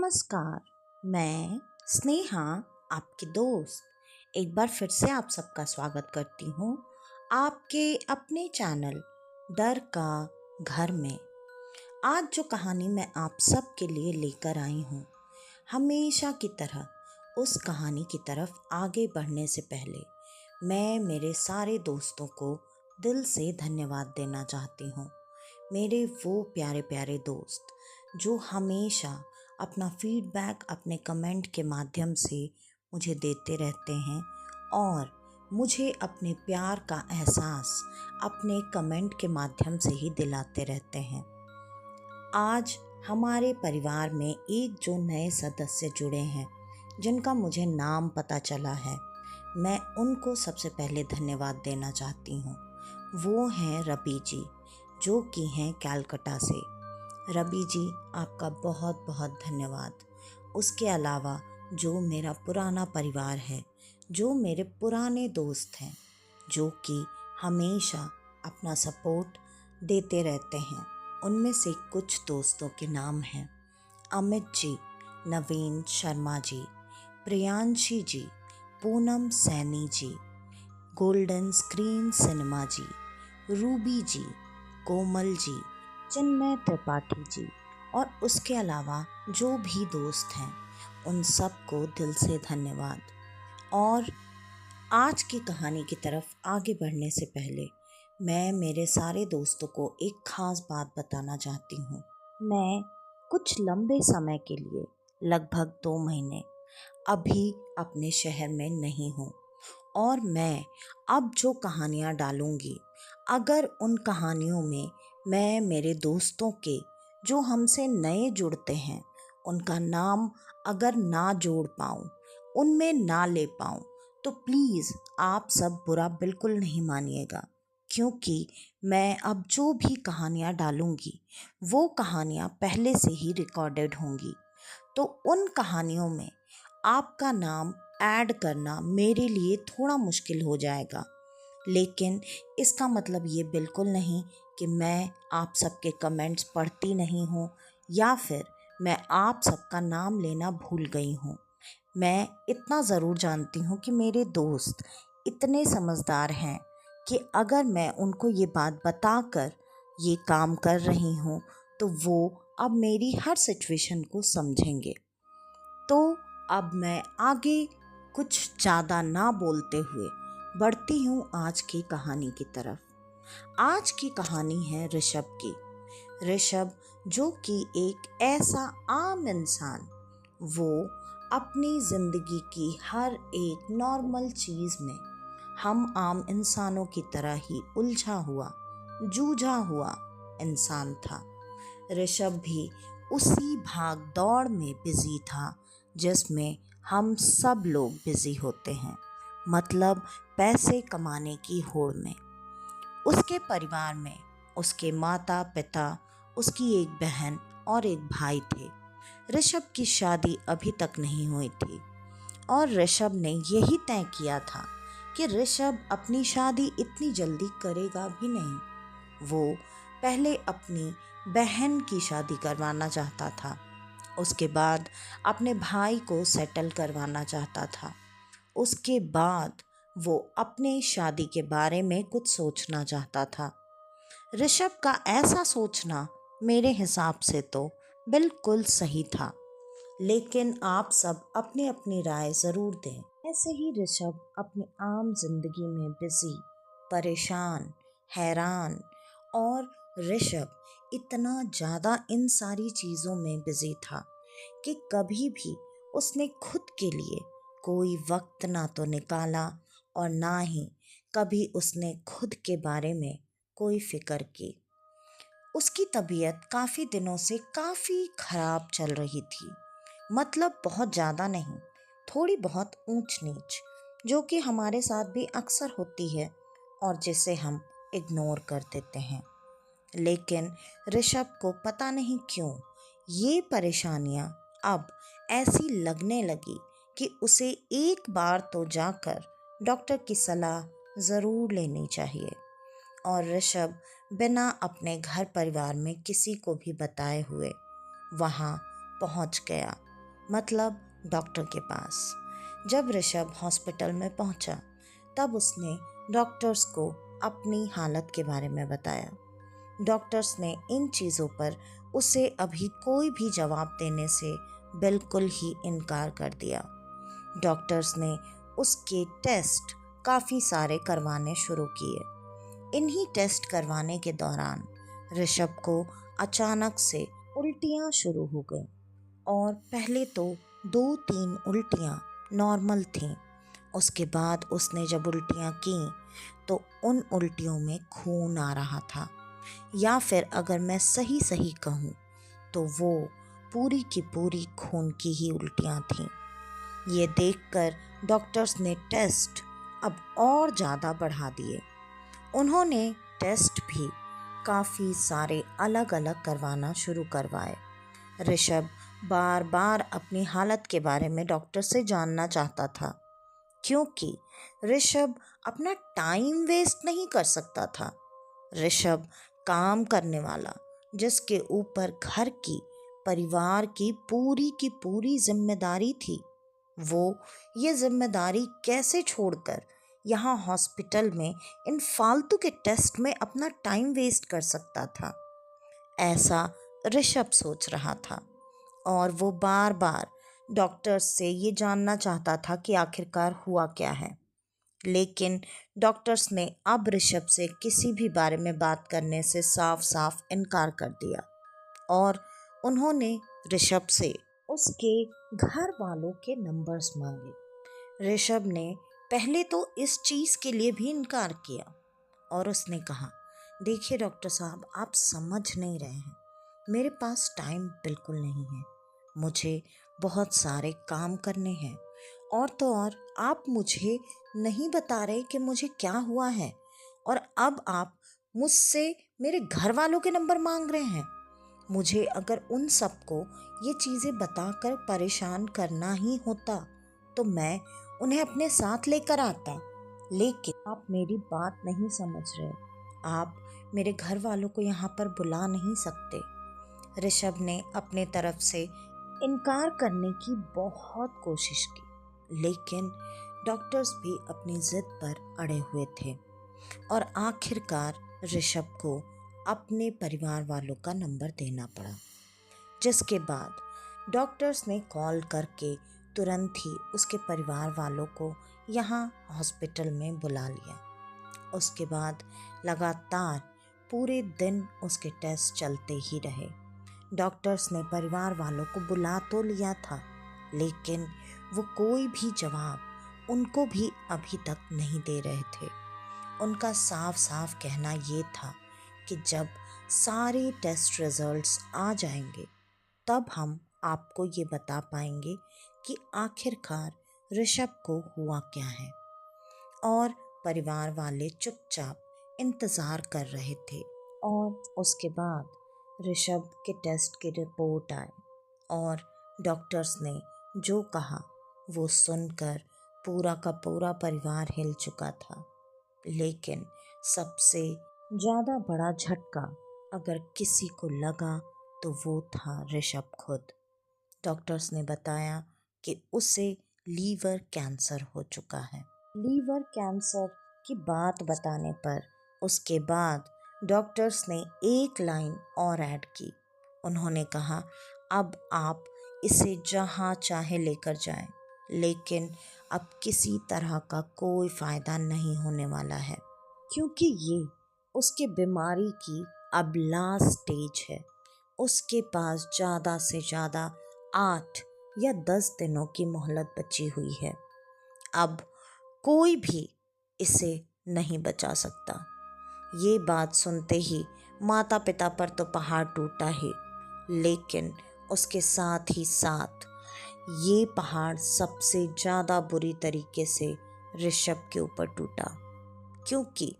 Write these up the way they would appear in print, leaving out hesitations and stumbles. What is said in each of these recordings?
नमस्कार, मैं स्नेहा आपकी दोस्त एक बार फिर से आप सबका स्वागत करती हूँ आपके अपने चैनल डर का घर में। आज जो कहानी मैं आप सब के लिए लेकर आई हूँ, हमेशा की तरह उस कहानी की तरफ आगे बढ़ने से पहले मैं मेरे सारे दोस्तों को दिल से धन्यवाद देना चाहती हूँ। मेरे वो प्यारे प्यारे दोस्त जो हमेशा अपना फीडबैक अपने कमेंट के माध्यम से मुझे देते रहते हैं और मुझे अपने प्यार का एहसास अपने कमेंट के माध्यम से ही दिलाते रहते हैं। आज हमारे परिवार में एक जो नए सदस्य जुड़े हैं जिनका मुझे नाम पता चला है, मैं उनको सबसे पहले धन्यवाद देना चाहती हूँ। वो हैं रवि जी, जो कि हैं कलकत्ता से। रवि जी, आपका बहुत बहुत धन्यवाद। उसके अलावा जो मेरा पुराना परिवार है, जो मेरे पुराने दोस्त हैं, जो कि हमेशा अपना सपोर्ट देते रहते हैं, उनमें से कुछ दोस्तों के नाम हैं अमित जी, नवीन शर्मा जी, प्रियांशी जी, Poonam Saini ji, golden screen cinema जी, रूबी जी, कोमल जी, चिन्मय त्रिपाठी जी और उसके अलावा जो भी दोस्त हैं उन सबको दिल से धन्यवाद। और आज की कहानी की तरफ आगे बढ़ने से पहले मैं मेरे सारे दोस्तों को एक ख़ास बात बताना चाहती हूँ। मैं कुछ लंबे समय के लिए लगभग 2 महीने अभी अपने शहर में नहीं हूँ और मैं अब जो कहानियाँ डालूँगी, अगर उन कहानियों में मैं मेरे दोस्तों के जो हमसे नए जुड़ते हैं उनका नाम अगर ना जोड़ पाऊँ, उनमें ना ले पाऊँ, तो प्लीज़ आप सब बुरा बिल्कुल नहीं मानिएगा, क्योंकि मैं अब जो भी कहानियाँ डालूँगी वो कहानियाँ पहले से ही रिकॉर्डेड होंगी। तो उन कहानियों में आपका नाम ऐड करना मेरे लिए थोड़ा मुश्किल हो जाएगा, लेकिन इसका मतलब ये बिल्कुल नहीं कि मैं आप सबके कमेंट्स पढ़ती नहीं हूँ या फिर मैं आप सबका नाम लेना भूल गई हूँ। मैं इतना ज़रूर जानती हूँ कि मेरे दोस्त इतने समझदार हैं कि अगर मैं उनको ये बात बताकर ये काम कर रही हूँ तो वो अब मेरी हर सिचुएशन को समझेंगे। तो अब मैं आगे कुछ ज़्यादा ना बोलते हुए बढ़ती हूँ आज की कहानी की तरफ। आज की कहानी है ऋषभ की। ऋषभ जो कि एक ऐसा आम इंसान, वो अपनी ज़िंदगी की हर एक नॉर्मल चीज़ में हम आम इंसानों की तरह ही उलझा हुआ, जूझा हुआ इंसान था। ऋषभ भी उसी भाग दौड़ में बिजी था जिसमें हम सब लोग बिजी होते हैं, मतलब पैसे कमाने की होड़ में। उसके परिवार में उसके माता पिता, उसकी एक बहन और एक भाई थे। ऋषभ की शादी अभी तक नहीं हुई थी और ऋषभ ने यही तय किया था कि ऋषभ अपनी शादी इतनी जल्दी करेगा भी नहीं। वो पहले अपनी बहन की शादी करवाना चाहता था, उसके बाद अपने भाई को सेटल करवाना चाहता था, उसके बाद वो अपने शादी के बारे में कुछ सोचना चाहता था। ऋषभ का ऐसा सोचना मेरे हिसाब से तो बिल्कुल सही था, लेकिन आप सब अपनी अपनी राय ज़रूर दें। ऐसे ही ऋषभ अपनी आम जिंदगी में बिजी, परेशान, हैरान और ऋषभ इतना ज़्यादा इन सारी चीज़ों में बिजी था कि कभी भी उसने खुद के लिए कोई वक्त ना तो निकाला और ना ही कभी उसने खुद के बारे में कोई फिक्र की। उसकी तबीयत काफ़ी दिनों से काफ़ी ख़राब चल रही थी, मतलब बहुत ज़्यादा नहीं, थोड़ी बहुत ऊंच नीच, जो कि हमारे साथ भी अक्सर होती है और जिसे हम इग्नोर कर देते हैं। लेकिन ऋषभ को पता नहीं क्यों ये परेशानियां अब ऐसी लगने लगी कि उसे एक बार तो जाकर डॉक्टर की सलाह ज़रूर लेनी चाहिए। और ऋषभ बिना अपने घर परिवार में किसी को भी बताए हुए वहाँ पहुँच गया मतलब डॉक्टर के पास। जब ऋषभ हॉस्पिटल में पहुंचा तब उसने डॉक्टर्स को अपनी हालत के बारे में बताया। डॉक्टर्स ने इन चीज़ों पर उसे अभी कोई भी जवाब देने से बिल्कुल ही इनकार कर दिया। डॉक्टर्स ने उसके टेस्ट काफ़ी सारे करवाने शुरू किए। इन्हीं टेस्ट करवाने के दौरान ऋषभ को अचानक से उल्टियाँ शुरू हो गई और पहले तो 2-3 उल्टियाँ नॉर्मल थीं। उसके बाद उसने जब उल्टियाँ की तो उन उल्टियों में खून आ रहा था, या फिर अगर मैं सही सही कहूँ तो वो पूरी की पूरी खून की ही उल्टियाँ थीं। ये देखकर डॉक्टर्स ने टेस्ट अब और ज़्यादा बढ़ा दिए। उन्होंने टेस्ट भी काफ़ी सारे अलग अलग करवाना शुरू करवाए। ऋषभ बार बार अपनी हालत के बारे में डॉक्टर से जानना चाहता था, क्योंकि ऋषभ अपना टाइम वेस्ट नहीं कर सकता था। ऋषभ काम करने वाला, जिसके ऊपर घर की, परिवार की पूरी जिम्मेदारी थी, वो ये जिम्मेदारी कैसे छोड़कर यहाँ हॉस्पिटल में इन फालतू के टेस्ट में अपना टाइम वेस्ट कर सकता था। ऐसा ऋषभ सोच रहा था और वो बार बार डॉक्टर से ये जानना चाहता था कि आखिरकार हुआ क्या है। लेकिन डॉक्टर्स ने अब ऋषभ से किसी भी बारे में बात करने से साफ साफ इनकार कर दिया और उन्होंने ऋषभ से उसके घर वालों के नंबर्स मांगे। ऋषभ ने पहले तो इस चीज़ के लिए भी इनकार किया और उसने कहा, देखिए डॉक्टर साहब, आप समझ नहीं रहे हैं, मेरे पास टाइम बिल्कुल नहीं है, मुझे बहुत सारे काम करने हैं, और तो और आप मुझे नहीं बता रहे कि मुझे क्या हुआ है, और अब आप मुझसे मेरे घर वालों के नंबर मांग रहे हैं। मुझे अगर उन सबको ये चीज़ें बताकर परेशान करना ही होता तो मैं उन्हें अपने साथ लेकर आता, लेकिन आप मेरी बात नहीं समझ रहे। आप मेरे घर वालों को यहाँ पर बुला नहीं सकते। ऋषभ ने अपने तरफ से इनकार करने की बहुत कोशिश की, लेकिन डॉक्टर्स भी अपनी जिद पर अड़े हुए थे और आखिरकार ऋषभ को अपने परिवार वालों का नंबर देना पड़ा, जिसके बाद डॉक्टर्स ने कॉल करके तुरंत ही उसके परिवार वालों को यहाँ हॉस्पिटल में बुला लिया। उसके बाद लगातार पूरे दिन उसके टेस्ट चलते ही रहे। डॉक्टर्स ने परिवार वालों को बुला तो लिया था, लेकिन वो कोई भी जवाब उनको भी अभी तक नहीं दे रहे थे। उनका साफ साफ कहना ये था कि जब सारे टेस्ट रिजल्ट्स आ जाएंगे तब हम आपको ये बता पाएंगे कि आखिरकार ऋषभ को हुआ क्या है। और परिवार वाले चुपचाप इंतज़ार कर रहे थे और उसके बाद ऋषभ के टेस्ट की रिपोर्ट आई और डॉक्टर्स ने जो कहा वो सुनकर पूरा का पूरा परिवार हिल चुका था। लेकिन सबसे ज़्यादा बड़ा झटका अगर किसी को लगा तो वो था ऋषभ खुद। डॉक्टर्स ने बताया कि उसे लीवर कैंसर हो चुका है। लीवर कैंसर की बात बताने पर उसके बाद डॉक्टर्स ने एक लाइन और ऐड की। उन्होंने कहा, अब आप इसे जहाँ चाहे लेकर जाएं, लेकिन अब किसी तरह का कोई फ़ायदा नहीं होने वाला है, क्योंकि ये उसके बीमारी की अब लास्ट स्टेज है। उसके पास ज़्यादा से ज़्यादा 8 या 10 दिनों की मोहलत बची हुई है। अब कोई भी इसे नहीं बचा सकता। ये बात सुनते ही माता पिता पर तो पहाड़ टूटा ही, लेकिन उसके साथ ही साथ ये पहाड़ सबसे ज़्यादा बुरी तरीके से ऋषभ के ऊपर टूटा, क्योंकि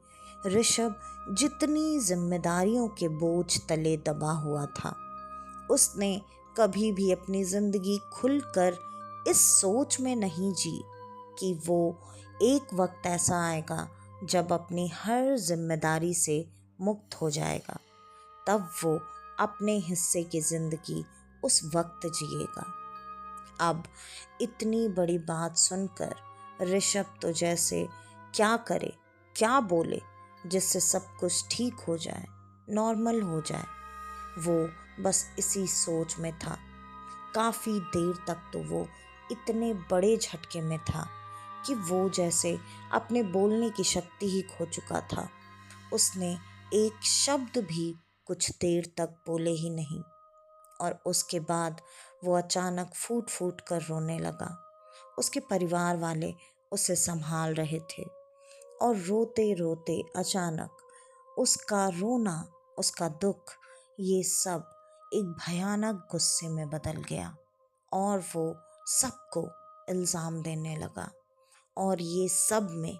ऋषभ जितनी जिम्मेदारियों के बोझ तले दबा हुआ था, उसने कभी भी अपनी ज़िंदगी खुलकर इस सोच में नहीं जी कि वो एक वक्त ऐसा आएगा जब अपनी हर जिम्मेदारी से मुक्त हो जाएगा, तब वो अपने हिस्से की ज़िंदगी उस वक्त जिएगा। अब इतनी बड़ी बात सुनकर ऋषभ तो जैसे क्या करे क्या बोले जिससे सब कुछ ठीक हो जाए, नॉर्मल हो जाए। वो बस इसी सोच में था। काफ़ी देर तक तो वो इतने बड़े झटके में था कि वो जैसे अपने बोलने की शक्ति ही खो चुका था। उसने एक शब्द भी कुछ देर तक बोले ही नहीं और उसके बाद वो अचानक फूट फूट कर रोने लगा। उसके परिवार वाले उसे संभाल रहे थे और रोते रोते अचानक उसका रोना, उसका दुख, ये सब एक भयानक गुस्से में बदल गया और वो सबको इल्ज़ाम देने लगा। और ये सब में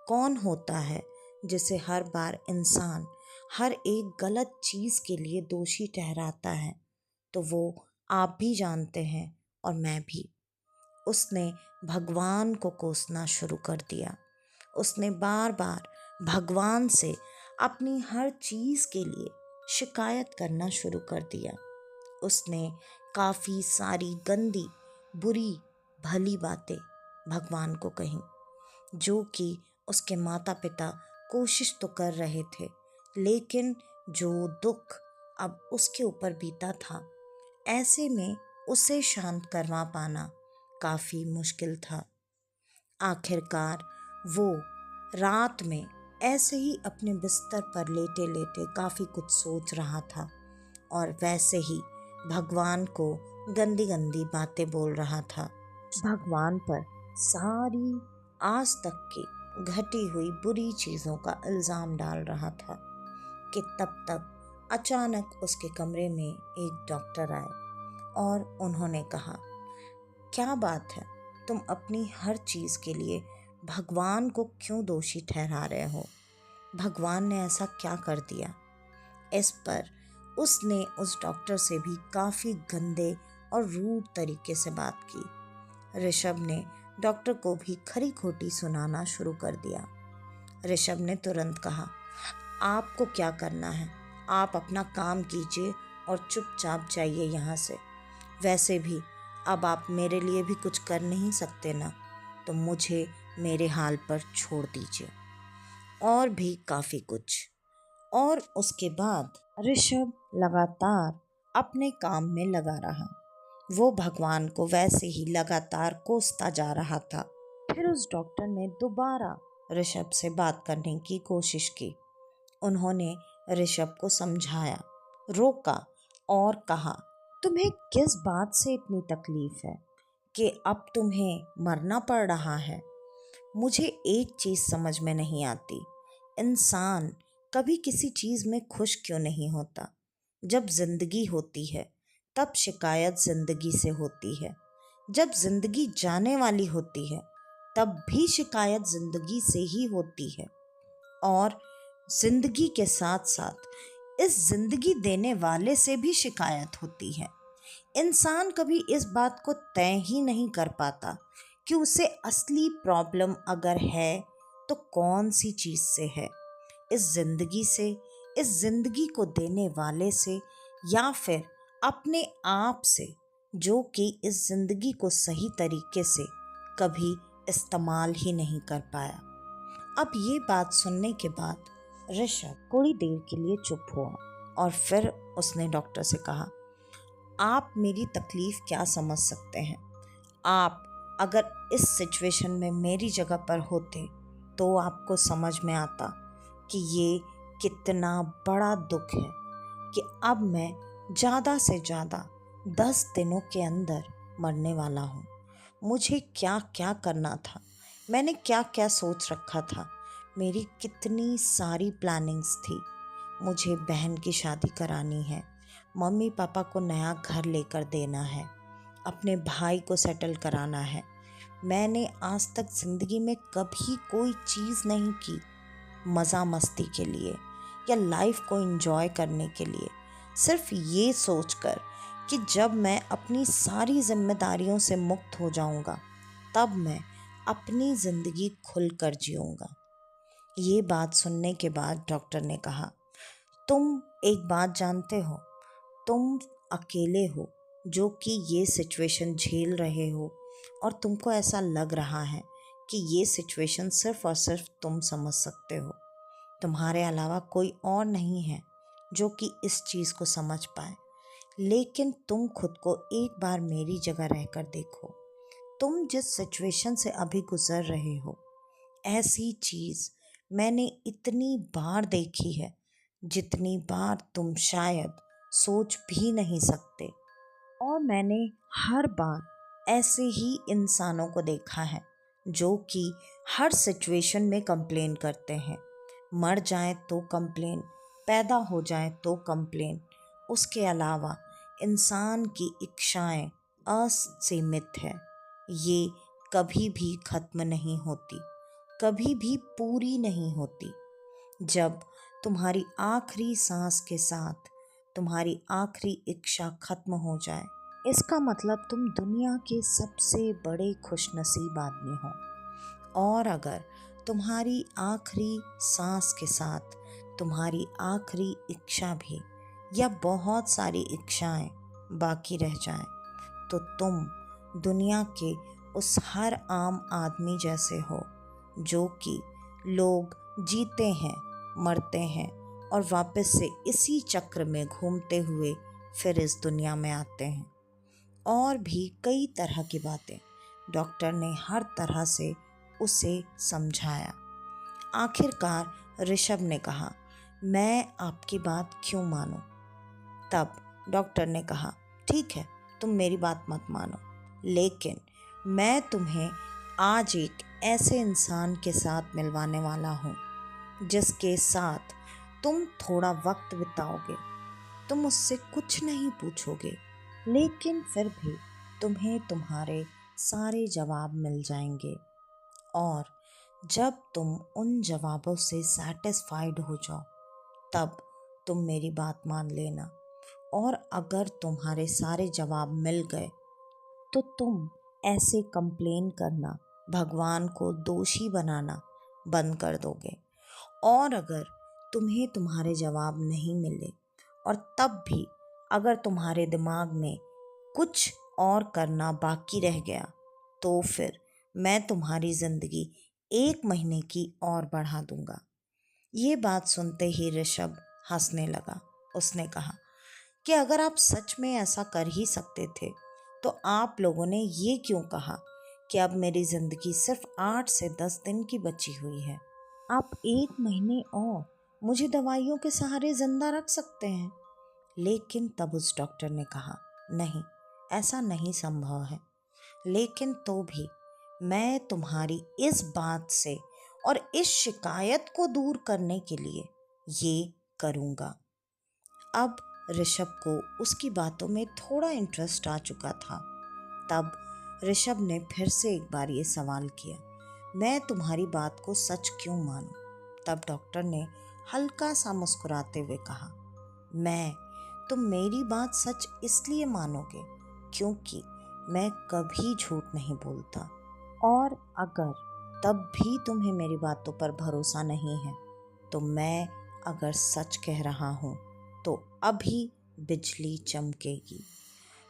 कौन होता है जिसे हर बार इंसान हर एक गलत चीज़ के लिए दोषी ठहराता है? तो वो आप भी जानते हैं और मैं भी। उसने भगवान को कोसना शुरू कर दिया। उसने बार बार भगवान से अपनी हर चीज़ के लिए शिकायत करना शुरू कर दिया। उसने काफ़ी सारी गंदी, बुरी, भली बातें भगवान को कहीं, जो कि उसके माता पिता कोशिश तो कर रहे थे, लेकिन जो दुख अब उसके ऊपर बीता था, ऐसे में उसे शांत करवा पाना काफ़ी मुश्किल था। आखिरकार वो रात में ऐसे ही अपने बिस्तर पर लेटे लेटे काफ़ी कुछ सोच रहा था और वैसे ही भगवान को गंदी गंदी बातें बोल रहा था। भगवान पर सारी आज तक की घटी हुई बुरी चीज़ों का इल्ज़ाम डाल रहा था कि तब तक अचानक उसके कमरे में एक डॉक्टर आए और उन्होंने कहा, क्या बात है, तुम अपनी हर चीज़ के लिए भगवान को क्यों दोषी ठहरा रहे हो? भगवान ने ऐसा क्या कर दिया? इस पर उसने उस डॉक्टर से भी काफ़ी गंदे और रूड तरीके से बात की। ऋषभ ने डॉक्टर को भी खरी खोटी सुनाना शुरू कर दिया। ऋषभ ने तुरंत कहा, आपको क्या करना है? आप अपना काम कीजिए और चुपचाप जाइए यहाँ से। वैसे भी अब आप मेरे लिए भी कुछ कर नहीं सकते ना, तो मुझे मेरे हाल पर छोड़ दीजिए। और भी काफ़ी कुछ। और उसके बाद ऋषभ लगातार अपने काम में लगा रहा। वो भगवान को वैसे ही लगातार कोसता जा रहा था। फिर उस डॉक्टर ने दोबारा ऋषभ से बात करने की कोशिश की। उन्होंने ऋषभ को समझाया, रोका और कहा, तुम्हें किस बात से इतनी तकलीफ है कि अब तुम्हें मरना पड़ रहा है? मुझे एक चीज़ समझ में नहीं आती, इंसान कभी किसी चीज़ में खुश क्यों नहीं होता? जब जिंदगी होती है तब शिकायत जिंदगी से होती है, जब जिंदगी जाने वाली होती है तब भी शिकायत जिंदगी से ही होती है, और जिंदगी के साथ साथ इस जिंदगी देने वाले से भी शिकायत होती है। इंसान कभी इस बात को तय ही नहीं कर पाता कि उसे असली प्रॉब्लम अगर है तो कौन सी चीज़ से है, इस जिंदगी से, इस जिंदगी को देने वाले से, या फिर अपने आप से, जो कि इस जिंदगी को सही तरीके से कभी इस्तेमाल ही नहीं कर पाया। अब ये बात सुनने के बाद ऋषभ थोड़ी देर के लिए चुप हुआ और फिर उसने डॉक्टर से कहा, आप मेरी तकलीफ़ क्या समझ सकते हैं? आप अगर इस सिचुएशन में मेरी जगह पर होते तो आपको समझ में आता कि ये कितना बड़ा दुख है कि अब मैं ज़्यादा से ज़्यादा 10 दिनों के अंदर मरने वाला हूँ। मुझे क्या क्या करना था, मैंने क्या क्या सोच रखा था, मेरी कितनी सारी प्लानिंग्स थी। मुझे बहन की शादी करानी है, मम्मी पापा को नया घर लेकर देना है, अपने भाई को सेटल कराना है। मैंने आज तक ज़िंदगी में कभी कोई चीज़ नहीं की मज़ा मस्ती के लिए या लाइफ को एंजॉय करने के लिए, सिर्फ ये सोचकर कि जब मैं अपनी सारी जिम्मेदारियों से मुक्त हो जाऊंगा तब मैं अपनी ज़िंदगी खुलकर जीऊंगा। ये बात सुनने के बाद डॉक्टर ने कहा, तुम एक बात जानते हो, तुम अकेले हो, जो कि ये सिचुएशन झेल रहे हो और तुमको ऐसा लग रहा है कि ये सिचुएशन सिर्फ और सिर्फ तुम समझ सकते हो, तुम्हारे अलावा कोई और नहीं है जो कि इस चीज़ को समझ पाए। लेकिन तुम खुद को एक बार मेरी जगह रहकर देखो। तुम जिस सिचुएशन से अभी गुजर रहे हो, ऐसी चीज़ मैंने इतनी बार देखी है जितनी बार तुम शायद सोच भी नहीं सकते। और मैंने हर बार ऐसे ही इंसानों को देखा है जो कि हर सिचुएशन में कंप्लेन करते हैं। मर जाए तो कंप्लेन, पैदा हो जाए तो कंप्लेन। उसके अलावा इंसान की इच्छाएं असीमित है, ये कभी भी ख़त्म नहीं होती, कभी भी पूरी नहीं होती। जब तुम्हारी आखिरी सांस के साथ तुम्हारी आखिरी इच्छा खत्म हो जाए, इसका मतलब तुम दुनिया के सबसे बड़े खुशनसीब आदमी हो। और अगर तुम्हारी आखिरी सांस के साथ तुम्हारी आखिरी इच्छा भी या बहुत सारी इच्छाएं बाकी रह जाएं, तो तुम दुनिया के उस हर आम आदमी जैसे हो जो कि लोग जीते हैं, मरते हैं और वापस से इसी चक्र में घूमते हुए फिर इस दुनिया में आते हैं। और भी कई तरह की बातें डॉक्टर ने हर तरह से उसे समझाया। आखिरकार ऋषभ ने कहा, मैं आपकी बात क्यों मानूं? तब डॉक्टर ने कहा, ठीक है, तुम मेरी बात मत मानो, लेकिन मैं तुम्हें आज एक ऐसे इंसान के साथ मिलवाने वाला हूँ जिसके साथ तुम थोड़ा वक्त बिताओगे। तुम उससे कुछ नहीं पूछोगे, लेकिन फिर भी तुम्हें तुम्हारे सारे जवाब मिल जाएंगे। और जब तुम उन जवाबों से सेटिस्फाइड हो जाओ, तब तुम मेरी बात मान लेना। और अगर तुम्हारे सारे जवाब मिल गए तो तुम ऐसे कंप्लेन करना, भगवान को दोषी बनाना बंद कर दोगे। और अगर तुम्हें तुम्हारे जवाब नहीं मिले और तब भी अगर तुम्हारे दिमाग में कुछ और करना बाकी रह गया, तो फिर मैं तुम्हारी ज़िंदगी 1 महीने की और बढ़ा दूंगा। ये बात सुनते ही ऋषभ हंसने लगा। उसने कहा कि अगर आप सच में ऐसा कर ही सकते थे तो आप लोगों ने ये क्यों कहा कि अब मेरी ज़िंदगी सिर्फ 8 से 10 दिन की बची हुई है। आप 1 महीने और मुझे दवाइयों के सहारे ज़िंदा रख सकते हैं। लेकिन तब उस डॉक्टर ने कहा, नहीं, ऐसा नहीं संभव है। लेकिन तो भी मैं तुम्हारी इस बात से और इस शिकायत को दूर करने के लिए ये करूँगा। अब ऋषभ को उसकी बातों में थोड़ा इंटरेस्ट आ चुका था। तब ऋषभ ने फिर से एक बार ये सवाल किया, मैं तुम्हारी बात को सच क्यों मानूं? तब डॉक्टर ने हल्का सा मुस्कुराते हुए कहा, तुम मेरी बात सच इसलिए मानोगे क्योंकि मैं कभी झूठ नहीं बोलता। और अगर तब भी तुम्हें मेरी बातों पर भरोसा नहीं है, तो मैं अगर सच कह रहा हूँ तो अभी बिजली चमकेगी।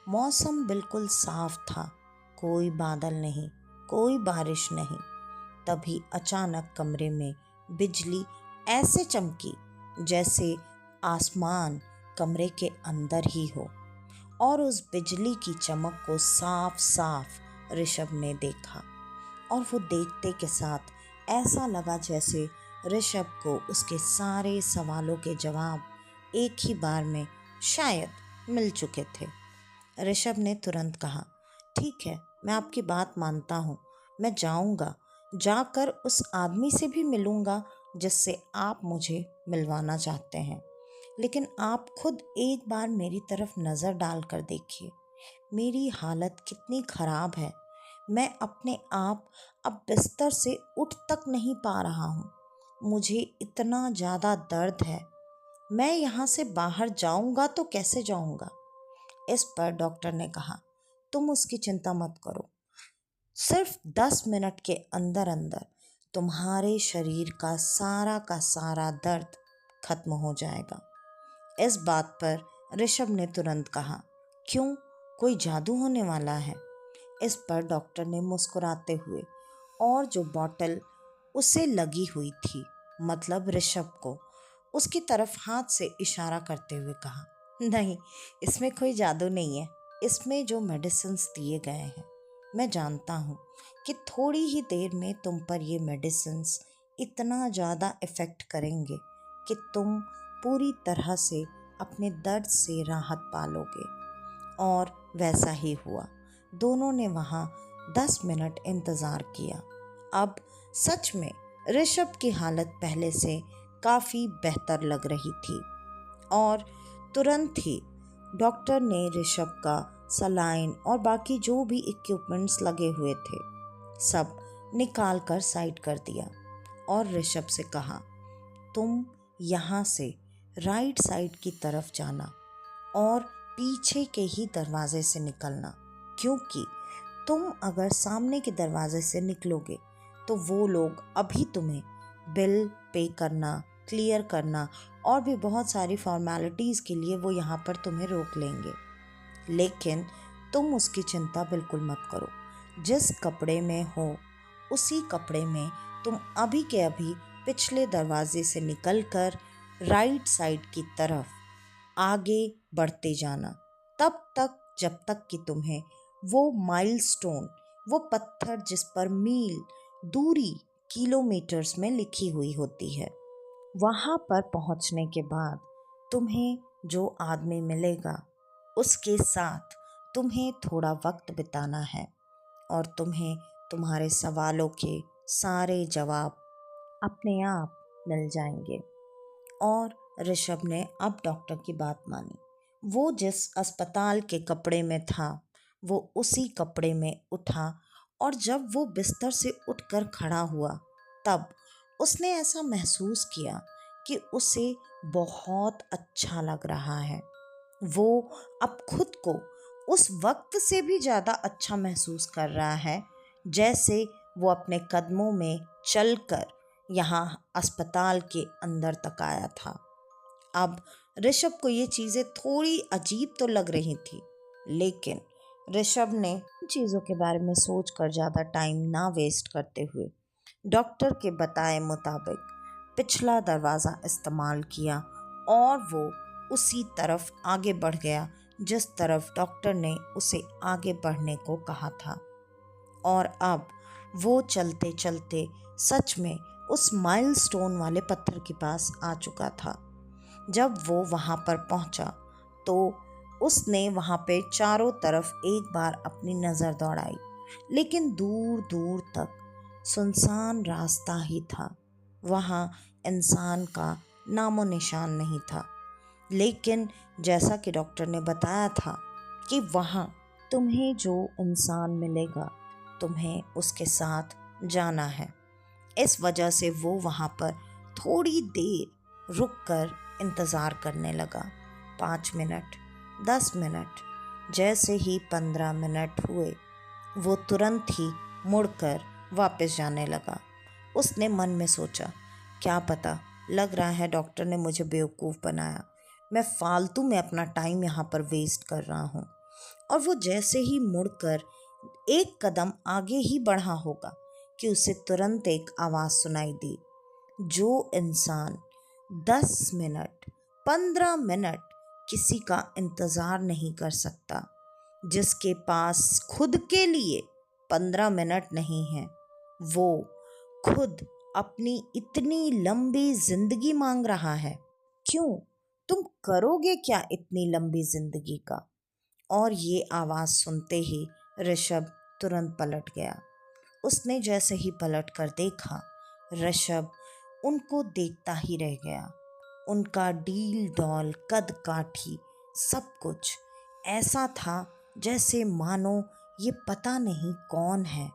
मौसम बिल्कुल साफ था, कोई बादल नहीं, कोई बारिश नहीं। तभी अचानक कमरे में बिजली ऐसे चमकी जैसे आसमान कमरे के अंदर ही हो। और उस बिजली की चमक को साफ साफ ऋषभ ने देखा। और वो देखते के साथ ऐसा लगा जैसे ऋषभ को उसके सारे सवालों के जवाब एक ही बार में शायद मिल चुके थे। ऋषभ ने तुरंत कहा, ठीक है, मैं आपकी बात मानता हूँ। मैं जाऊँगा, जाकर उस आदमी से भी मिलूँगा जिससे आप मुझे मिलवाना चाहते हैं। लेकिन आप खुद एक बार मेरी तरफ नज़र डाल कर देखिए, मेरी हालत कितनी ख़राब है। मैं अपने आप अब बिस्तर से उठ तक नहीं पा रहा हूँ। मुझे इतना ज़्यादा दर्द है। मैं यहाँ से बाहर जाऊँगा तो कैसे जाऊँगा? इस पर डॉक्टर ने कहा, तुम उसकी चिंता मत करो। सिर्फ 10 मिनट के अंदर अंदर तुम्हारे शरीर का सारा दर्द खत्म हो जाएगा। इस बात पर ऋषभ ने तुरंत कहा, क्यों, कोई जादू होने वाला है। इस पर डॉक्टर ने मुस्कुराते हुए और जो बॉटल उसे लगी हुई थी, मतलब ऋषभ को, उसकी तरफ हाथ से इशारा करते हुए कहा, नहीं, इसमें कोई जादू नहीं है। इसमें जो मेडिसिन्स दिए गए हैं, मैं जानता हूँ कि थोड़ी ही देर में तुम पर ये मेडिसिन्स इतना ज़्यादा इफ़ेक्ट करेंगे कि तुम पूरी तरह से अपने दर्द से राहत पालोगे। और वैसा ही हुआ। दोनों ने वहाँ 10 मिनट इंतज़ार किया। अब सच में ऋषभ की हालत पहले से काफ़ी बेहतर लग रही थी और तुरंत ही डॉक्टर ने ऋषभ का सलाइन और बाकी जो भी इक्विपमेंट्स लगे हुए थे सब निकाल कर साइड कर दिया और ऋषभ से कहा, तुम यहाँ से राइट साइड की तरफ जाना और पीछे के ही दरवाजे से निकलना, क्योंकि तुम अगर सामने के दरवाजे से निकलोगे तो वो लोग अभी तुम्हें बिल पे करना, क्लियर करना और भी बहुत सारी फॉर्मेलिटीज़ के लिए वो यहाँ पर तुम्हें रोक लेंगे। लेकिन तुम उसकी चिंता बिल्कुल मत करो। जिस कपड़े में हो उसी कपड़े में तुम अभी के अभी पिछले दरवाजे से निकलकर राइट साइड की तरफ आगे बढ़ते जाना, तब तक जब तक कि तुम्हें वो माइलस्टोन, वो पत्थर जिस पर मील दूरी किलोमीटर्स में लिखी हुई होती है, वहाँ पर पहुँचने के बाद तुम्हें जो आदमी मिलेगा उसके साथ तुम्हें थोड़ा वक्त बिताना है और तुम्हें तुम्हारे सवालों के सारे जवाब अपने आप मिल जाएंगे। और ऋषभ ने अब डॉक्टर की बात मानी। वो जिस अस्पताल के कपड़े में था वो उसी कपड़े में उठा और जब वो बिस्तर से उठकर खड़ा हुआ तब उसने ऐसा महसूस किया कि उसे बहुत अच्छा लग रहा है। वो अब खुद को उस वक्त से भी ज़्यादा अच्छा महसूस कर रहा है जैसे वो अपने कदमों में चलकर यहाँ अस्पताल के अंदर तक आया था। अब ऋषभ को ये चीज़ें थोड़ी अजीब तो लग रही थी, लेकिन ऋषभ ने इन चीज़ों के बारे में सोचकर ज़्यादा टाइम ना वेस्ट करते हुए डॉक्टर के बताए मुताबिक पिछला दरवाज़ा इस्तेमाल किया और वो उसी तरफ आगे बढ़ गया जिस तरफ डॉक्टर ने उसे आगे बढ़ने को कहा था। और अब वो चलते चलते सच में उस माइलस्टोन वाले पत्थर के पास आ चुका था। जब वो वहाँ पर पहुँचा तो उसने वहाँ पे चारों तरफ एक बार अपनी नज़र दौड़ाई, लेकिन दूर दूर तक सुनसान रास्ता ही था। वहाँ इंसान का नामो निशान नहीं था। लेकिन जैसा कि डॉक्टर ने बताया था कि वहाँ तुम्हें जो इंसान मिलेगा तुम्हें उसके साथ जाना है। इस वजह से वो वहाँ पर थोड़ी देर रुककर इंतज़ार करने लगा। 5 मिनट, 10 मिनट, जैसे ही 15 मिनट हुए वो तुरंत ही मुड़कर वापस जाने लगा। उसने मन में सोचा, क्या पता, लग रहा है डॉक्टर ने मुझे बेवकूफ़ बनाया, मैं फालतू में अपना टाइम यहाँ पर वेस्ट कर रहा हूँ। और वो जैसे ही मुड़कर एक कदम आगे ही बढ़ा होगा कि उसे तुरंत एक आवाज़ सुनाई दी। जो इंसान 10 मिनट, 15 मिनट किसी का इंतज़ार नहीं कर सकता, जिसके पास खुद के लिए 15 मिनट नहीं है, वो खुद अपनी इतनी लंबी ज़िंदगी मांग रहा है। क्यों? तुम करोगे क्या इतनी लंबी ज़िंदगी का? और ये आवाज़ सुनते ही ऋषभ तुरंत पलट गया। उसने जैसे ही पलट कर देखा, ऋषभ उनको देखता ही रह गया। उनका डील डॉल, कद काठी, सब कुछ ऐसा था जैसे मानो ये पता नहीं कौन है।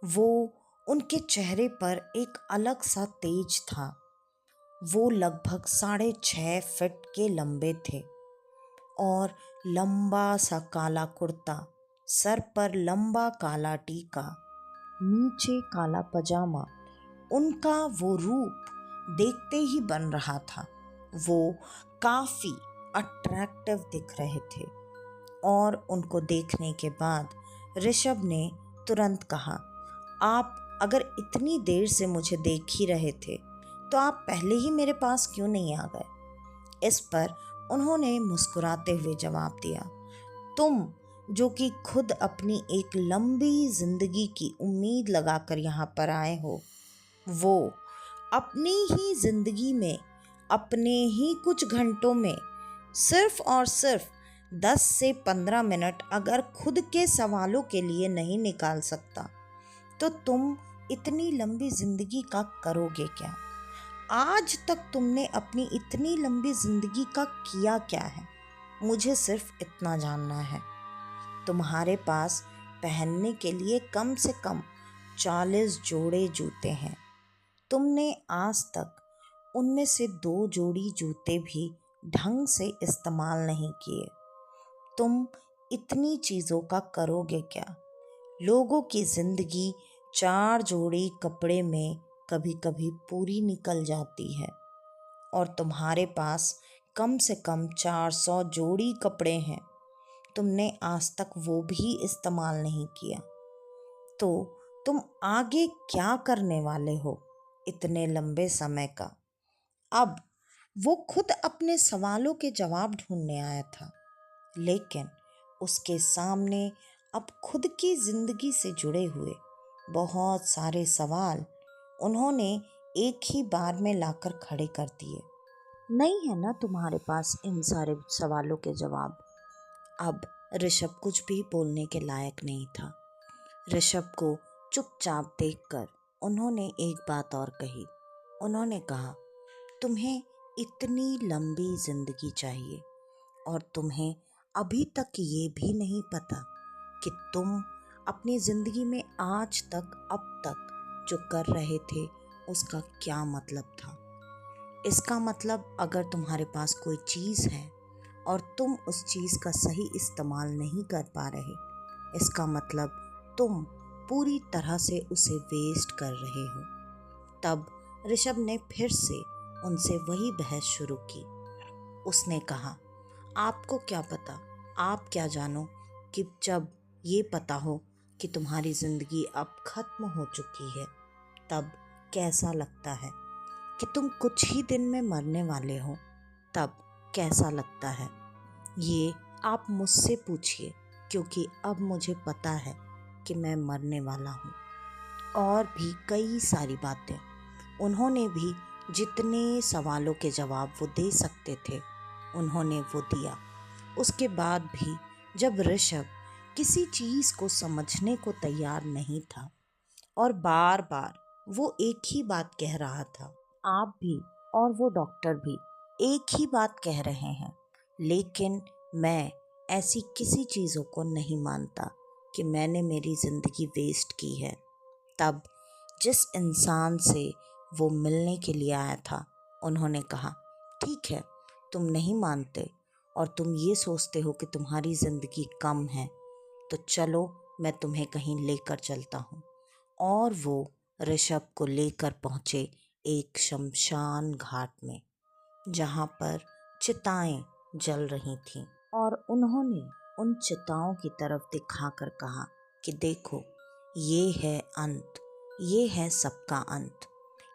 वो उनके चेहरे पर एक अलग सा तेज था। वो लगभग 6.5 फीट के लंबे थे और लंबा सा काला कुर्ता, सर पर लंबा काला टीका, नीचे काला पजामा। उनका वो रूप देखते ही बन रहा था। वो काफ़ी अट्रैक्टिव दिख रहे थे। और उनको देखने के बाद ऋषभ ने तुरंत कहा, आप अगर इतनी देर से मुझे देख ही रहे थे तो आप पहले ही मेरे पास क्यों नहीं आ गए। इस पर उन्होंने मुस्कुराते हुए जवाब दिया, तुम जो कि खुद अपनी एक लंबी जिंदगी की उम्मीद लगाकर यहाँ पर आए हो, वो अपनी ही जिंदगी में अपने ही कुछ घंटों में सिर्फ और सिर्फ 10 से 15 मिनट अगर खुद के सवालों के लिए नहीं निकाल सकता तो तुम इतनी लंबी जिंदगी का करोगे क्या। आज तक तुमने अपनी इतनी लंबी जिंदगी का किया क्या है, मुझे सिर्फ इतना जानना है। तुम्हारे पास पहनने के लिए कम से कम 40 जोड़े जूते हैं। तुमने आज तक उनमें से 2 जोड़ी जूते भी ढंग से इस्तेमाल नहीं किए। तुम इतनी चीज़ों का करोगे क्या। लोगों की जिंदगी 4 जोड़ी कपड़े में कभी कभी पूरी निकल जाती है और तुम्हारे पास कम से कम 400 जोड़ी कपड़े हैं। तुमने आज तक वो भी इस्तेमाल नहीं किया, तो तुम आगे क्या करने वाले हो इतने लंबे समय का। अब वो खुद अपने सवालों के जवाब ढूंढने आया था, लेकिन उसके सामने अब खुद की जिंदगी से जुड़े हुए बहुत सारे सवाल उन्होंने एक ही बार में लाकर खड़े कर दिए। नहीं है ना तुम्हारे पास इन सारे सवालों के जवाब। अब ऋषभ कुछ भी बोलने के लायक नहीं था। ऋषभ को चुपचाप देखकर उन्होंने एक बात और कही। उन्होंने कहा, तुम्हें इतनी लंबी जिंदगी चाहिए और तुम्हें अभी तक ये भी नहीं पता कि तुम अपनी ज़िंदगी में आज तक अब तक जो कर रहे थे उसका क्या मतलब था। इसका मतलब अगर तुम्हारे पास कोई चीज़ है और तुम उस चीज़ का सही इस्तेमाल नहीं कर पा रहे, इसका मतलब तुम पूरी तरह से उसे वेस्ट कर रहे हो। तब ऋषभ ने फिर से उनसे वही बहस शुरू की। उसने कहा, आपको क्या पता, आप क्या जानो कि जब ये पता हो कि तुम्हारी ज़िंदगी अब ख़त्म हो चुकी है तब कैसा लगता है, कि तुम कुछ ही दिन में मरने वाले हो तब कैसा लगता है। ये आप मुझसे पूछिए, क्योंकि अब मुझे पता है कि मैं मरने वाला हूँ। और भी कई सारी बातें उन्होंने भी जितने सवालों के जवाब वो दे सकते थे उन्होंने वो दिया। उसके बाद भी जब ऋषभ किसी चीज़ को समझने को तैयार नहीं था और बार बार वो एक ही बात कह रहा था, आप भी और वो डॉक्टर भी एक ही बात कह रहे हैं, लेकिन मैं ऐसी किसी चीज़ों को नहीं मानता कि मैंने मेरी ज़िंदगी वेस्ट की है। तब जिस इंसान से वो मिलने के लिए आया था उन्होंने कहा, ठीक है, तुम नहीं मानते और तुम ये सोचते हो कि तुम्हारी ज़िंदगी कम है, तो चलो मैं तुम्हें कहीं लेकर चलता हूँ। और वो ऋषभ को लेकर पहुँचे एक शमशान घाट में, जहाँ पर चिताएं जल रही थीं और उन्होंने उन चिताओं की तरफ दिखाकर कहा कि देखो, ये है अंत, ये है सबका अंत।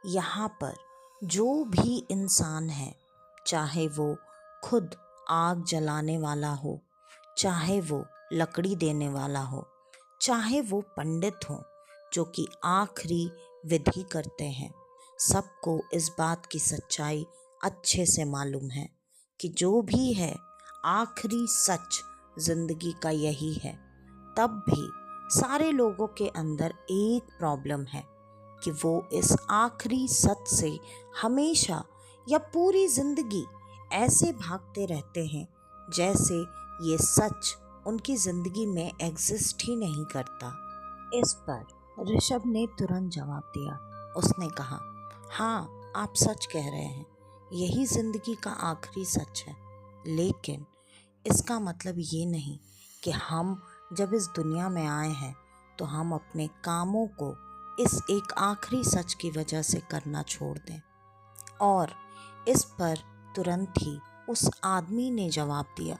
यहाँ पर जो भी इंसान है, चाहे वो खुद आग जलाने वाला हो, चाहे वो लकड़ी देने वाला हो, चाहे वो पंडित हो जो कि आखिरी विधि करते हैं, सबको इस बात की सच्चाई अच्छे से मालूम है कि जो भी है आखिरी सच जिंदगी का यही है। तब भी सारे लोगों के अंदर एक प्रॉब्लम है कि वो इस आखिरी सच से हमेशा या पूरी जिंदगी ऐसे भागते रहते हैं जैसे ये सच उनकी ज़िंदगी में एग्जिस्ट ही नहीं करता। इस पर ऋषभ ने तुरंत जवाब दिया। उसने कहा, हाँ, आप सच कह रहे हैं, यही ज़िंदगी का आखिरी सच है, लेकिन इसका मतलब ये नहीं कि हम जब इस दुनिया में आए हैं तो हम अपने कामों को इस एक आखिरी सच की वजह से करना छोड़ दें। और इस पर तुरंत ही उस आदमी ने जवाब दिया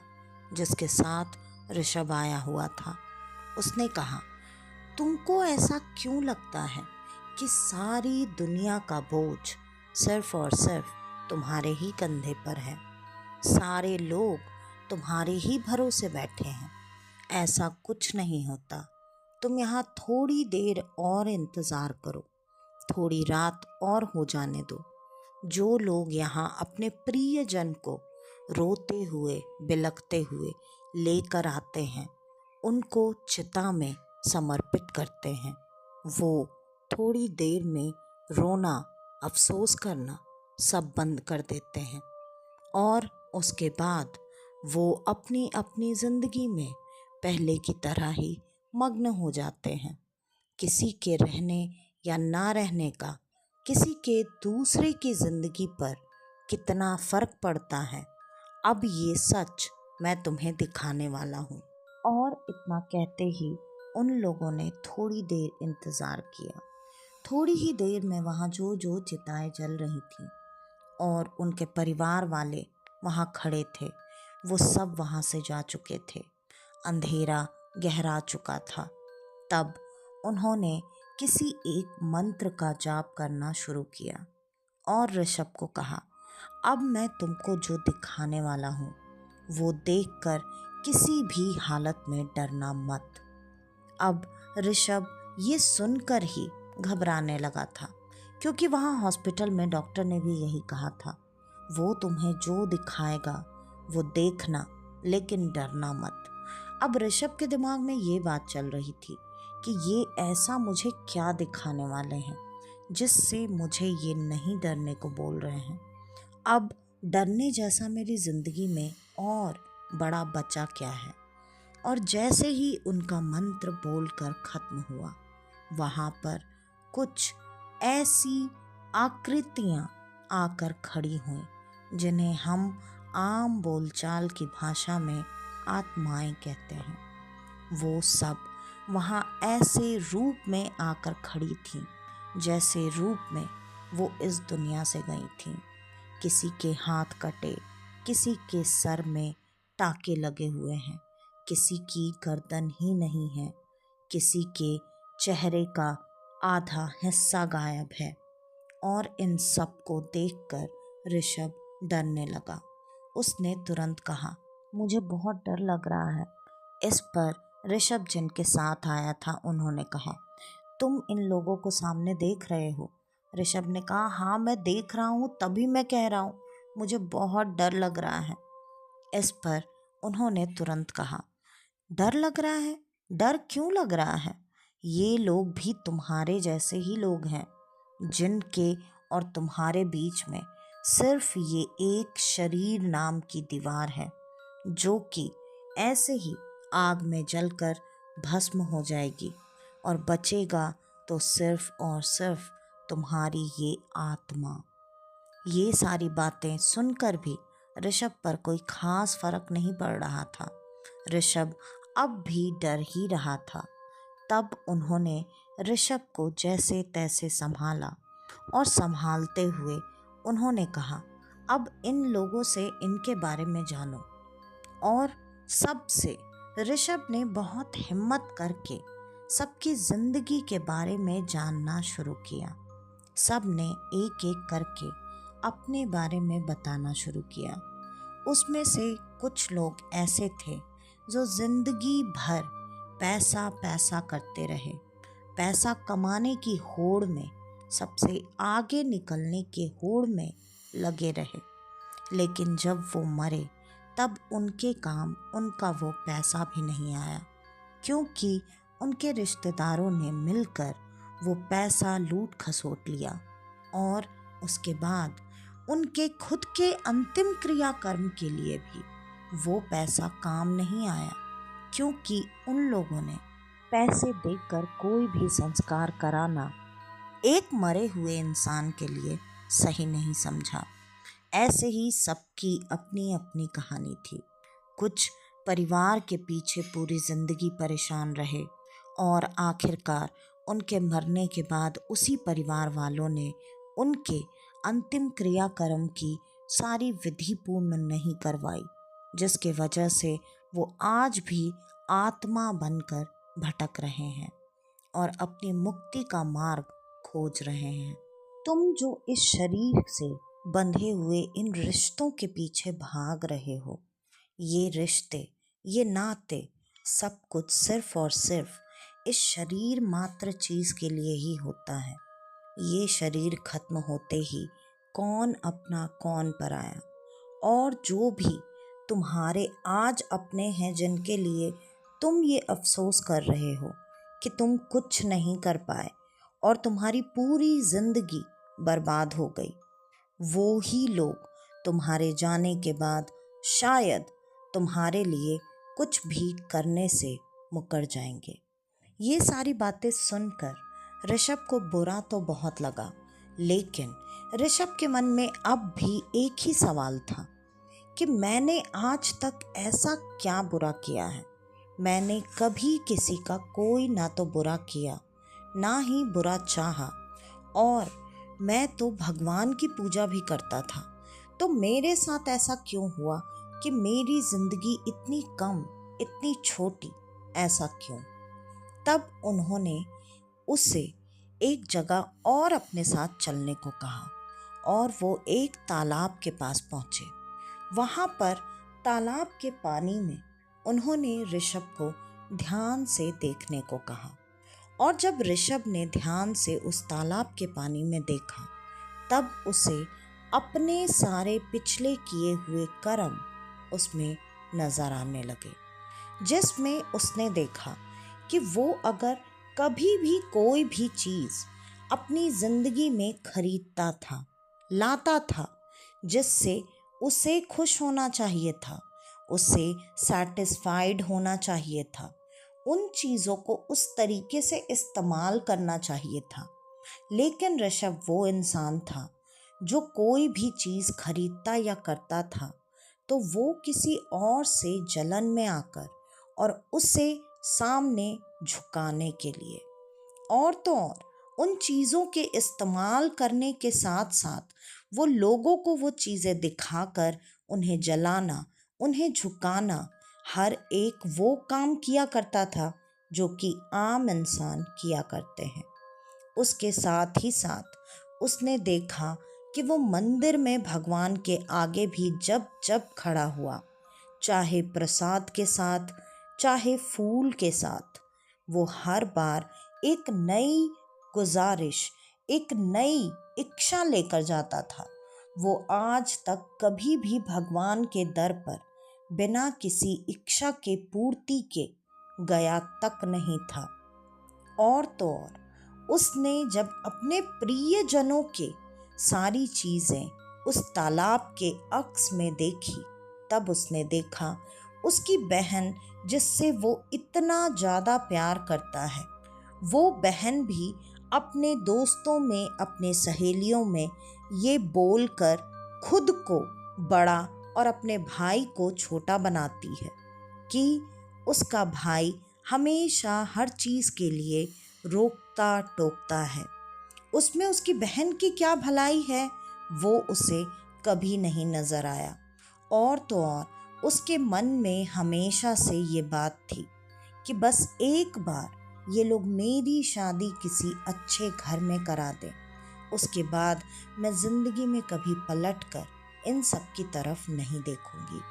जिसके साथ ऋषभ आया हुआ था। उसने कहा, तुमको ऐसा क्यों लगता है कि सारी दुनिया का बोझ सिर्फ और सिर्फ तुम्हारे ही कंधे पर है? सारे लोग तुम्हारे ही भरोसे बैठे हैं। ऐसा कुछ नहीं होता। तुम यहाँ थोड़ी देर और इंतज़ार करो, थोड़ी रात और हो जाने दो। जो लोग यहाँ अपने प्रियजन को रोते हुए बिलखते हुए लेकर आते हैं, उनको चिता में समर्पित करते हैं, वो थोड़ी देर में रोना, अफसोस करना सब बंद कर देते हैं और उसके बाद वो अपनी अपनी ज़िंदगी में पहले की तरह ही मग्न हो जाते हैं। किसी के रहने या ना रहने का किसी के दूसरे की ज़िंदगी पर कितना फ़र्क पड़ता है, अब ये सच मैं तुम्हें दिखाने वाला हूँ। और इतना कहते ही उन लोगों ने थोड़ी देर इंतज़ार किया। थोड़ी ही देर में वहाँ जो जो चिताएं जल रही थीं और उनके परिवार वाले वहाँ खड़े थे, वो सब वहाँ से जा चुके थे। अंधेरा गहरा चुका था। तब उन्होंने किसी एक मंत्र का जाप करना शुरू किया और ऋषभ को कहा, अब मैं तुमको जो दिखाने वाला हूँ वो देखकर किसी भी हालत में डरना मत। अब ऋषभ ये सुनकर ही घबराने लगा था, क्योंकि वहाँ हॉस्पिटल में डॉक्टर ने भी यही कहा था, वो तुम्हें जो दिखाएगा वो देखना, लेकिन डरना मत। अब ऋषभ के दिमाग में ये बात चल रही थी कि ये ऐसा मुझे क्या दिखाने वाले हैं जिससे मुझे ये नहीं डरने को बोल रहे हैं। अब डरने जैसा मेरी ज़िंदगी में और बड़ा बचा क्या है। और जैसे ही उनका मंत्र बोलकर खत्म हुआ, वहाँ पर कुछ ऐसी आकृतियाँ आकर खड़ी हुईं जिन्हें हम आम बोलचाल की भाषा में आत्माएं कहते हैं। वो सब वहाँ ऐसे रूप में आकर खड़ी थीं जैसे रूप में वो इस दुनिया से गई थीं। किसी के हाथ कटे, किसी के सर में टाके लगे हुए हैं, किसी की गर्दन ही नहीं है, किसी के चेहरे का आधा हिस्सा गायब है। और इन सब को देखकर ऋषभ डरने लगा। उसने तुरंत कहा, मुझे बहुत डर लग रहा है। इस पर ऋषभ जिनके साथ आया था उन्होंने कहा, तुम इन लोगों को सामने देख रहे हो? ऋषभ ने कहा, हाँ मैं देख रहा हूँ, तभी मैं कह रहा हूँ मुझे बहुत डर लग रहा है। इस पर उन्होंने तुरंत कहा, डर लग रहा है? डर क्यों लग रहा है? ये लोग भी तुम्हारे जैसे ही लोग हैं, जिनके और तुम्हारे बीच में सिर्फ ये एक शरीर नाम की दीवार है, जो कि ऐसे ही आग में जलकर भस्म हो जाएगी और बचेगा तो सिर्फ और सिर्फ तुम्हारी ये आत्मा। ये सारी बातें सुनकर भी ऋषभ पर कोई खास फर्क नहीं पड़ रहा था। ऋषभ अब भी डर ही रहा था। तब उन्होंने ऋषभ को जैसे तैसे संभाला और संभालते हुए उन्होंने कहा, अब इन लोगों से इनके बारे में जानो। और सबसे ऋषभ ने बहुत हिम्मत करके सबकी ज़िंदगी के बारे में जानना शुरू किया। सब ने एक एक करके अपने बारे में बताना शुरू किया। उसमें से कुछ लोग ऐसे थे जो जिंदगी भर पैसा पैसा करते रहे, पैसा कमाने की होड़ में, सबसे आगे निकलने के होड़ में लगे रहे। लेकिन जब वो मरे तब उनके काम, उनका वो पैसा भी नहीं आया, क्योंकि उनके रिश्तेदारों ने मिलकर वो पैसा लूट खसोट लिया। और उसके बाद उनके खुद के अंतिम क्रियाकर्म के लिए भी वो पैसा काम नहीं आया, क्योंकि उन लोगों ने पैसे देकर कोई भी संस्कार कराना एक मरे हुए इंसान के लिए सही नहीं समझा। ऐसे ही सबकी अपनी अपनी कहानी थी। कुछ परिवार के पीछे पूरी जिंदगी परेशान रहे और आखिरकार उनके मरने के बाद उसी परिवार वालों ने उनके अंतिम क्रियाकर्म की सारी विधि पूर्ण नहीं करवाई, जिसके वजह से वो आज भी आत्मा बनकर भटक रहे हैं और अपनी मुक्ति का मार्ग खोज रहे हैं। तुम जो इस शरीर से बंधे हुए इन रिश्तों के पीछे भाग रहे हो, ये रिश्ते, ये नाते, सब कुछ सिर्फ और सिर्फ इस शरीर मात्र चीज के लिए ही होता है। ये शरीर खत्म होते ही कौन अपना कौन पराया, और जो भी तुम्हारे आज अपने हैं जिनके लिए तुम ये अफसोस कर रहे हो कि तुम कुछ नहीं कर पाए और तुम्हारी पूरी जिंदगी बर्बाद हो गई, वो ही लोग तुम्हारे जाने के बाद शायद तुम्हारे लिए कुछ भी करने से मुकर जाएंगे। ये सारी बातें सुनकर ऋषभ को बुरा तो बहुत लगा, लेकिन ऋषभ के मन में अब भी एक ही सवाल था कि मैंने आज तक ऐसा क्या बुरा किया है। मैंने कभी किसी का कोई ना तो बुरा किया, ना ही बुरा चाहा, और मैं तो भगवान की पूजा भी करता था। तो मेरे साथ ऐसा क्यों हुआ कि मेरी जिंदगी इतनी कम, इतनी छोटी, ऐसा क्यों? तब उन्होंने उससे एक जगह और अपने साथ चलने को कहा और वो एक तालाब के पास पहुंचे। वहां पर तालाब के पानी में उन्होंने ऋषभ को ध्यान से देखने को कहा, और जब ऋषभ ने ध्यान से उस तालाब के पानी में देखा, तब उसे अपने सारे पिछले किए हुए कर्म उसमें नजर आने लगे, जिसमें उसने देखा कि वो अगर कभी भी कोई भी चीज़ अपनी जिंदगी में खरीदता था, लाता था, जिससे उसे खुश होना चाहिए था, उसे सैटिस्फाइड होना चाहिए था, उन चीज़ों को उस तरीके से इस्तेमाल करना चाहिए था। लेकिन ऋषभ वो इंसान था जो कोई भी चीज़ खरीदता या करता था तो वो किसी और से जलन में आकर और उसे सामने झुकाने के लिए, और तो और उन चीज़ों के इस्तेमाल करने के साथ साथ वो लोगों को वो चीज़ें दिखाकर उन्हें जलाना, उन्हें झुकाना, हर एक वो काम किया करता था जो कि आम इंसान किया करते हैं। उसके साथ ही साथ उसने देखा कि वो मंदिर में भगवान के आगे भी जब जब खड़ा हुआ, चाहे प्रसाद के साथ, चाहे फूल के साथ, वो हर बार एक नई गुजारिश, एक नई इच्छा लेकर जाता था। वो आज तक कभी भी भगवान के दर पर बिना किसी इच्छा के पूर्ति के गया तक नहीं था। और तो और उसने जब अपने प्रियजनों के सारी चीजें उस तालाब के अक्स में देखी, तब उसने देखा उसकी बहन जिससे वो इतना ज़्यादा प्यार करता है, वो बहन भी अपने दोस्तों में, अपने सहेलियों में ये बोलकर खुद को बड़ा और अपने भाई को छोटा बनाती है कि उसका भाई हमेशा हर चीज़ के लिए रोकता टोकता है। उसमें उसकी बहन की क्या भलाई है, वो उसे कभी नहीं नजर आया। और तो और उसके मन में हमेशा से ये बात थी कि बस एक बार ये लोग मेरी शादी किसी अच्छे घर में करा दें, उसके बाद मैं जिंदगी में कभी पलट कर इन सब की तरफ नहीं देखूंगी।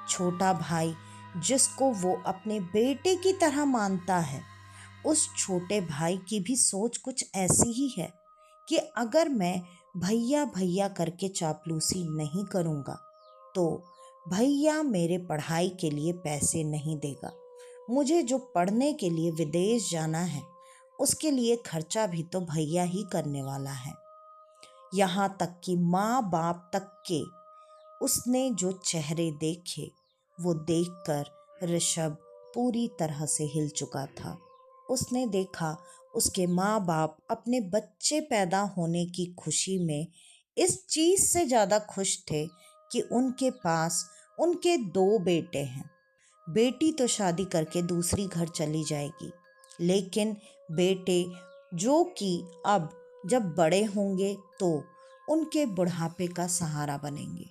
छोटा भाई जिसको वो अपने बेटे की तरह मानता है, उस छोटे भाई की भी सोच कुछ ऐसी ही है कि अगर मैं भैया भैया करके चापलूसी नहीं करूँगा तो भैया मेरे पढ़ाई के लिए पैसे नहीं देगा। मुझे जो पढ़ने के लिए विदेश जाना है उसके लिए खर्चा भी तो भैया ही करने वाला है। यहाँ तक कि माँ बाप तक के उसने जो चेहरे देखे, वो देखकर ऋषभ पूरी तरह से हिल चुका था। उसने देखा उसके माँ बाप अपने बच्चे पैदा होने की खुशी में इस चीज़ से ज़्यादा खुश थे कि उनके पास उनके 2 बेटे हैं। बेटी तो शादी करके दूसरी घर चली जाएगी, लेकिन बेटे जो कि अब जब बड़े होंगे तो उनके बुढ़ापे का सहारा बनेंगे।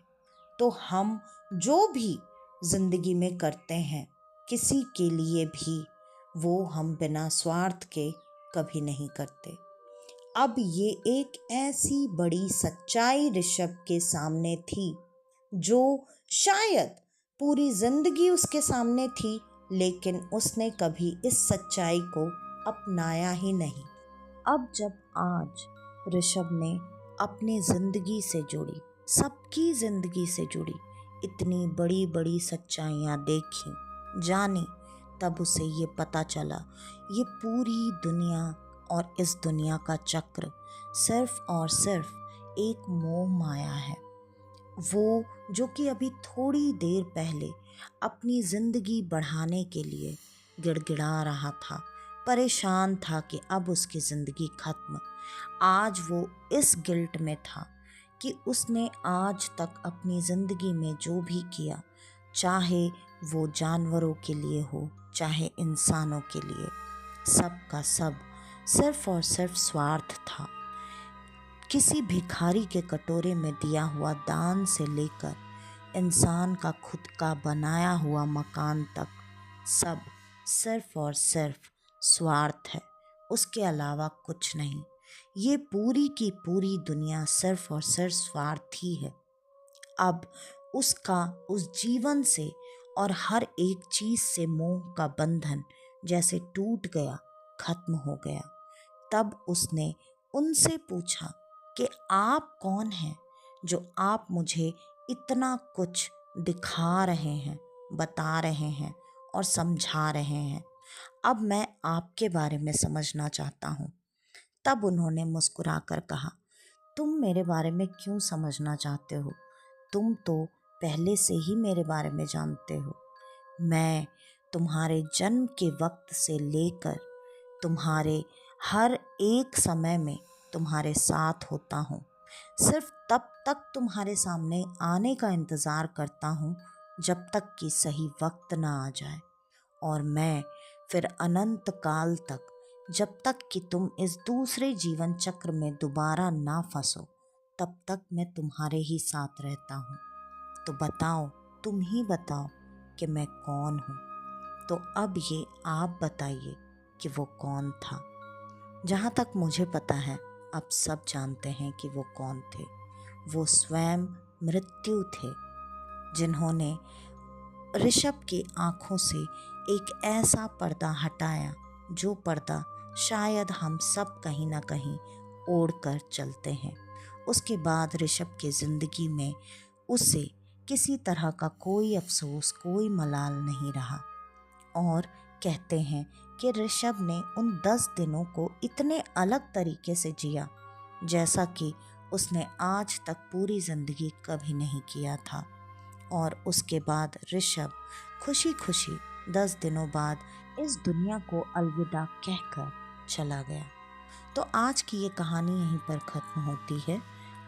तो हम जो भी जिंदगी में करते हैं किसी के लिए भी वो हम बिना स्वार्थ के कभी नहीं करते। अब ये एक ऐसी बड़ी सच्चाई ऋषभ के सामने थी जो शायद पूरी जिंदगी उसके सामने थी, लेकिन उसने कभी इस सच्चाई को अपनाया ही नहीं। अब जब आज ऋषभ ने अपनी जिंदगी से जुड़ी, सबकी जिंदगी से जुड़ी इतनी बड़ी बड़ी सच्चाइयाँ देखी, जानी, तब उसे ये पता चला ये पूरी दुनिया और इस दुनिया का चक्र सिर्फ और सिर्फ एक मोह माया है। वो जो कि अभी थोड़ी देर पहले अपनी जिंदगी बढ़ाने के लिए गिड़गिड़ा रहा था, परेशान था कि अब उसकी ज़िंदगी खत्म, आज वो इस गिल्ट में था कि उसने आज तक अपनी ज़िंदगी में जो भी किया, चाहे वो जानवरों के लिए हो चाहे इंसानों के लिए, सब का सब सिर्फ और सिर्फ स्वार्थ था। किसी भिखारी के कटोरे में दिया हुआ दान से लेकर इंसान का खुद का बनाया हुआ मकान तक, सब सिर्फ और सिर्फ स्वार्थ है, उसके अलावा कुछ नहीं। ये पूरी की पूरी दुनिया सिर्फ और सिर्फ स्वार्थी है। अब उसका उस जीवन से और हर एक चीज़ से मोह का बंधन जैसे टूट गया, खत्म हो गया। तब उसने उनसे पूछा कि आप कौन हैं जो आप मुझे इतना कुछ दिखा रहे हैं, बता रहे हैं और समझा रहे हैं। अब मैं आपके बारे में समझना चाहता हूँ। तब उन्होंने मुस्कुराकर कहा, तुम मेरे बारे में क्यों समझना चाहते हो? तुम तो पहले से ही मेरे बारे में जानते हो। मैं तुम्हारे जन्म के वक्त से लेकर तुम्हारे हर एक समय में तुम्हारे साथ होता हूँ। सिर्फ तब तक तुम्हारे सामने आने का इंतज़ार करता हूँ जब तक कि सही वक्त ना आ जाए, और मैं फिर अनंत काल तक, जब तक कि तुम इस दूसरे जीवन चक्र में दोबारा ना फंसो, तब तक मैं तुम्हारे ही साथ रहता हूँ। तो बताओ, तुम ही बताओ कि मैं कौन हूँ। तो अब ये आप बताइए कि वो कौन था। जहाँ तक मुझे पता है, अब सब जानते हैं कि वो कौन थे। वो स्वयं मृत्यु थे, जिन्होंने ऋषभ की आँखों से एक ऐसा पर्दा हटाया, जो पर्दा शायद हम सब कहीं ना कहीं ओढ़ कर चलते हैं। उसके बाद ऋषभ की ज़िंदगी में उसे किसी तरह का कोई अफसोस, कोई मलाल नहीं रहा। और कहते हैं कि ऋषभ ने उन 10 दिनों को इतने अलग तरीके से जिया जैसा कि उसने आज तक पूरी ज़िंदगी कभी नहीं किया था। और उसके बाद ऋषभ खुशी खुशी 10 दिनों बाद इस दुनिया को अलविदा कहकर चला गया। तो आज की ये कहानी यहीं पर ख़त्म होती है।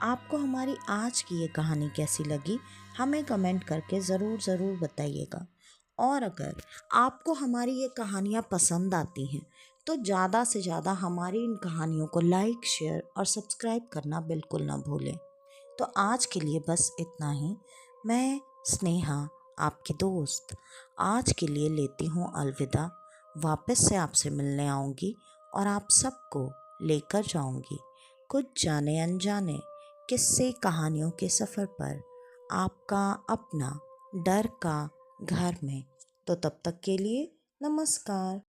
आपको हमारी आज की ये कहानी कैसी लगी, हमें कमेंट करके ज़रूर बताइएगा। और अगर आपको हमारी ये कहानियाँ पसंद आती हैं तो ज़्यादा से ज़्यादा हमारी इन कहानियों को लाइक, शेयर और सब्सक्राइब करना बिल्कुल ना भूलें। तो आज के लिए बस इतना ही। मैं स्नेहा, आपकी दोस्त, आज के लिए लेती हूँ अलविदा। वापस से आपसे मिलने आऊँगी और आप सबको लेकर जाऊँगी कुछ जाने अनजाने किस्से कहानियों के सफ़र पर, आपका अपना डर का घर में। तो तब तक के लिए नमस्कार।